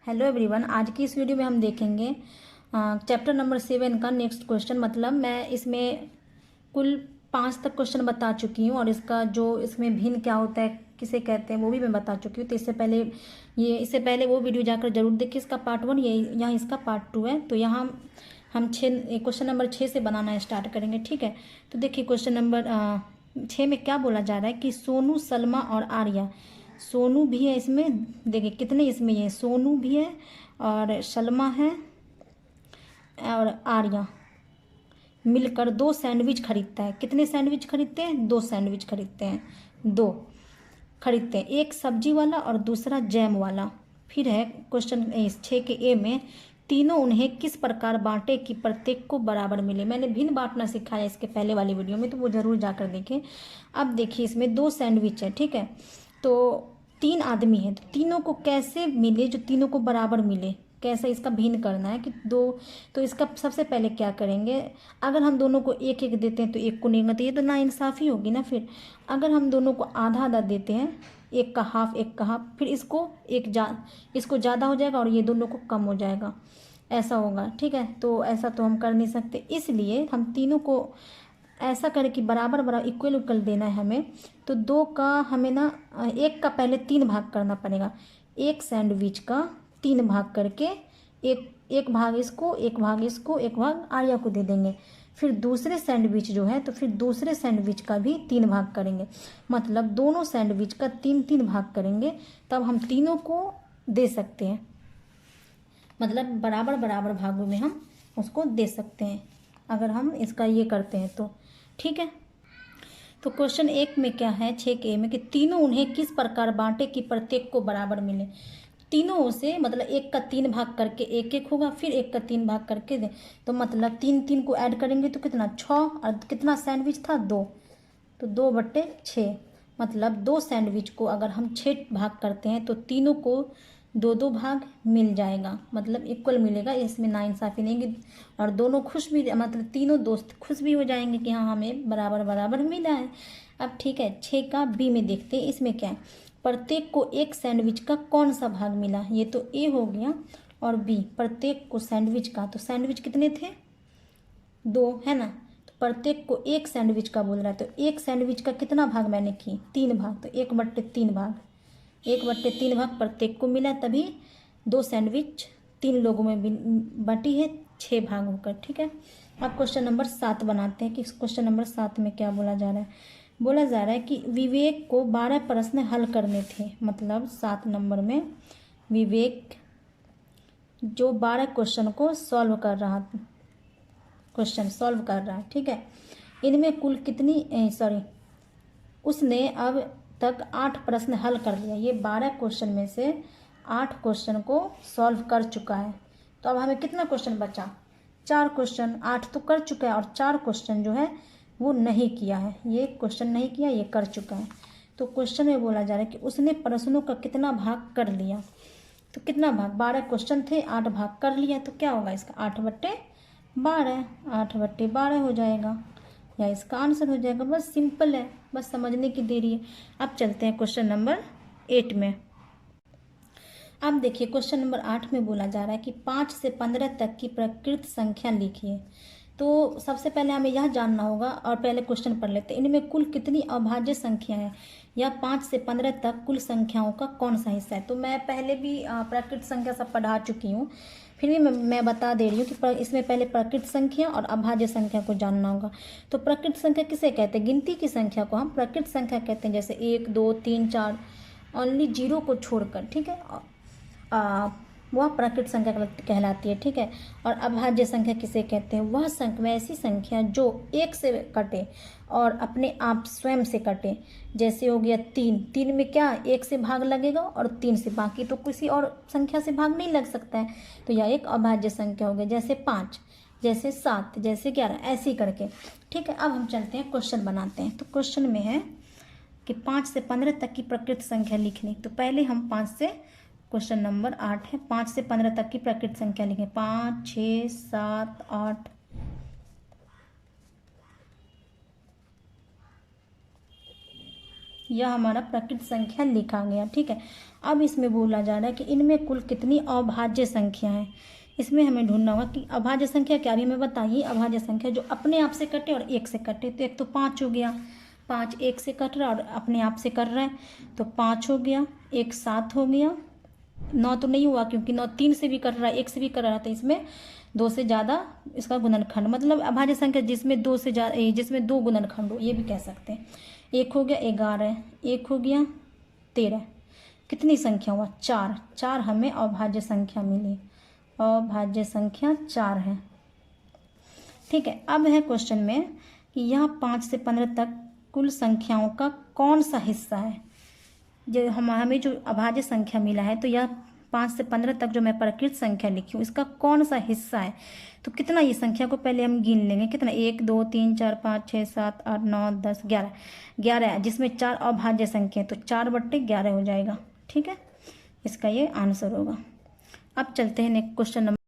Hello everyone, आज की इस वीडियो में हम देखेंगे चैप्टर नंबर 7 का नेक्स्ट क्वेश्चन। मतलब मैं इसमें कुल 5 तक क्वेश्चन बता चुकी हूँ और इसका जो इसमें भिन्न क्या होता है, किसे कहते हैं, वो भी मैं बता चुकी हूँ। तो इससे पहले वो वीडियो जाकर जरूर देखिए। इसका पार्ट 1 ये, यहाँ इसका पार्ट 2 है। तो यहाँ हम क्वेश्चन नंबर 6 से बनाना स्टार्ट करेंगे। ठीक है, तो देखिए क्वेश्चन नंबर 6 में क्या बोला जा रहा है कि सोनू, सलमा और आर्या, सोनू भी है इसमें, देखिए कितने इसमें ये सोनू भी है और सलमा है और आर्या मिलकर 2 सैंडविच खरीदता है। कितने सैंडविच खरीदते हैं? 2 सैंडविच खरीदते हैं, 2 खरीदते हैं, एक सब्जी वाला और दूसरा जैम वाला। फिर है क्वेश्चन 6 के ए में, तीनों उन्हें किस प्रकार बांटे कि प्रत्येक को बराबर मिले। मैंने भिन्न बांटना सिखाया इसके पहले वाली वीडियो में, तो वो जरूर जाकर देखें। अब देखिए इसमें 2 सैंडविच है, ठीक है, तो 3 आदमी हैं, तो तीनों को कैसे मिले, जो तीनों को बराबर मिले, कैसे इसका भिन्न करना है कि 2। तो इसका सबसे पहले क्या करेंगे, अगर हम दोनों को एक एक देते हैं तो एक को नहीं, तो ये तो नाइंसाफ़ी होगी ना। फिर अगर हम दोनों को आधा आधा देते हैं, एक का हाफ एक का हाफ, फिर इसको ज़्यादा हो जाएगा और ये दोनों को कम हो जाएगा, ऐसा होगा। ठीक है, तो ऐसा तो हम कर नहीं सकते, इसलिए हम तीनों को ऐसा करें कि बराबर बराबर इक्वल इक्वल देना है हमें। तो 2 का हमें ना, एक का पहले 3 भाग करना पड़ेगा। एक सैंडविच का 3 भाग करके एक भाग इसको, एक भाग इसको, एक भाग आर्या को दे देंगे। फिर दूसरे सैंडविच जो है, तो फिर दूसरे सैंडविच का भी 3 भाग करेंगे। मतलब दोनों सैंडविच का 3-3 भाग करेंगे, तब हम तीनों को दे सकते हैं। मतलब बराबर बराबर भागों में हम उसको दे सकते हैं अगर हम इसका ये करते हैं तो। ठीक है, तो क्वेश्चन 1 में क्या है, 6 के में, कि तीनों उन्हें किस प्रकार बांटे कि प्रत्येक को बराबर मिले। तीनों से मतलब एक का 3 भाग करके एक एक होगा, फिर एक का 3 भाग करके दे, तो मतलब 3-3 को ऐड करेंगे तो कितना, 6। और कितना सैंडविच था, 2, तो 2/6। मतलब 2 सैंडविच को अगर हम 6 भाग करते हैं तो तीनों को 2-2 भाग मिल जाएगा, मतलब इक्वल मिलेगा। इसमें नाइंसाफ़ी नहीं कि, और दोनों खुश भी, मतलब तीनों दोस्त खुश भी हो जाएंगे कि हाँ हमें बराबर बराबर मिला है। अब ठीक है, 6 का बी में देखते हैं, इसमें क्या है, प्रत्येक को एक सैंडविच का कौन सा भाग मिला। ये तो ए हो गया, और बी प्रत्येक को सैंडविच का, तो सैंडविच कितने थे, 2 है ना, तो प्रत्येक को एक सैंडविच का बोल रहा है, तो एक सैंडविच का कितना भाग मैंने की, 3 भाग, तो 1/3 भाग, 1/3 भाग प्रत्येक को मिला, तभी 2 सैंडविच 3 लोगों में बटी है 6 भाग होकर। ठीक है, अब क्वेश्चन नंबर 7 बनाते हैं कि क्वेश्चन नंबर 7 में क्या बोला जा रहा है। बोला जा रहा है कि विवेक को 12 प्रश्न हल करने थे। मतलब 7 नंबर में विवेक जो 12 क्वेश्चन को सॉल्व कर रहा है। ठीक है, इनमें कुल कितनी उसने अब तक 8 प्रश्न हल कर लिया। ये 12 क्वेश्चन में से 8 क्वेश्चन को सॉल्व कर चुका है। तो अब हमें कितना क्वेश्चन बचा, 4 क्वेश्चन। 8 तो कर चुका है और 4 क्वेश्चन जो है वो नहीं किया है। ये क्वेश्चन नहीं किया, ये कर चुका है। तो क्वेश्चन में बोला जा रहा है कि उसने प्रश्नों का कितना भाग कर लिया। तो कितना भाग, 12 क्वेश्चन थे, 8 भाग कर लिया, तो क्या होगा इसका, 8/12, 8/12 हो जाएगा, या इसका आंसर हो जाएगा। बस सिंपल है, बस समझने की देरी है। अब चलते हैं क्वेश्चन नंबर 8 में। अब देखिए क्वेश्चन नंबर 8 में बोला जा रहा है कि 5 से 15 तक की प्रकृत संख्या लिखिए। तो सबसे पहले हमें यह जानना होगा, और पहले क्वेश्चन पढ़ लेते हैं, इनमें कुल कितनी अभाज्य संख्या है, या 5 से 15 तक कुल संख्याओं का कौन सा हिस्सा है। तो मैं पहले भी प्रकृत संख्या सब पढ़ा चुकी हूँ, फिर भी मैं बता दे रही हूँ कि इसमें पहले प्रकृत संख्या और अभाज्य संख्या को जानना होगा। तो प्रकृत संख्या किसे कहते हैं, गिनती की संख्या को हम प्रकृत संख्या कहते हैं, जैसे 1, 2, 3, 4, ओनली 0 को छोड़कर। ठीक है, वह प्राकृत संख्या कहलाती है। ठीक है, और अभाज्य संख्या किसे कहते हैं, वह वैसी संख्या जो 1 से कटे और अपने आप स्वयं से कटे। जैसे हो गया 3 में क्या 1 से भाग लगेगा और 3 से, बाकी तो किसी और संख्या से भाग नहीं लग सकता है, तो यह एक अभाज्य संख्या हो गई। जैसे 5, जैसे 7, जैसे 11, ऐसे करके। ठीक है, अब हम चलते हैं क्वेश्चन बनाते हैं। तो क्वेश्चन में है कि 5 से 15 तक की प्रकृत संख्या लिखनी। तो पहले हम 5 से, क्वेश्चन नंबर 8 है, 5 से 15 तक की प्रकृत संख्या लिखें। 5, 6, 7, 8, यह हमारा प्रकृत संख्या लिखा गया। ठीक है, अब इसमें बोला जा रहा है कि इनमें कुल कितनी अभाज्य संख्या है। इसमें हमें ढूंढना होगा कि अभाज्य संख्या क्या। अभी हमें बताइए अभाज्य संख्या जो अपने आप से कटे और एक से कटे। तो एक तो 5 हो गया, 5 एक से कट रहा और अपने आप से कर रहा है, तो 5 हो गया। एक 7 हो गया। 9 तो नहीं हुआ क्योंकि 9 3 से भी कर रहा है, एक से भी कर रहा है, तो इसमें 2 से ज़्यादा इसका गुणनखंड, मतलब अभाज्य संख्या जिसमें 2 से ज़्यादा, जिसमें 2 गुणनखंड हो, ये भी कह सकते हैं। 1 हो गया 11, 1 हो गया 13। कितनी संख्या हुआ? 4। 4 हमें अभाज्य संख्या मिली। अभाज्य संख्या 4 है। ठीक है, अब है क्वेश्चन में कि यह 5 से 15 तक कुल संख्याओं का कौन सा हिस्सा है। जो हमें जो अभाज्य संख्या मिला है, तो यह 5 से 15 तक जो मैं प्रकृत संख्या लिखी हूँ, इसका कौन सा हिस्सा है। तो कितना, ये संख्या को पहले हम गिन लेंगे। कितना? 1 2 3 4 5 6 7 8 9 10 11। 11 है, जिसमें 4 अभाज्य संख्या है, तो 4/11 हो जाएगा। ठीक है, इसका ये आंसर होगा। अब चलते हैं नेक्स्ट क्वेश्चन नंबर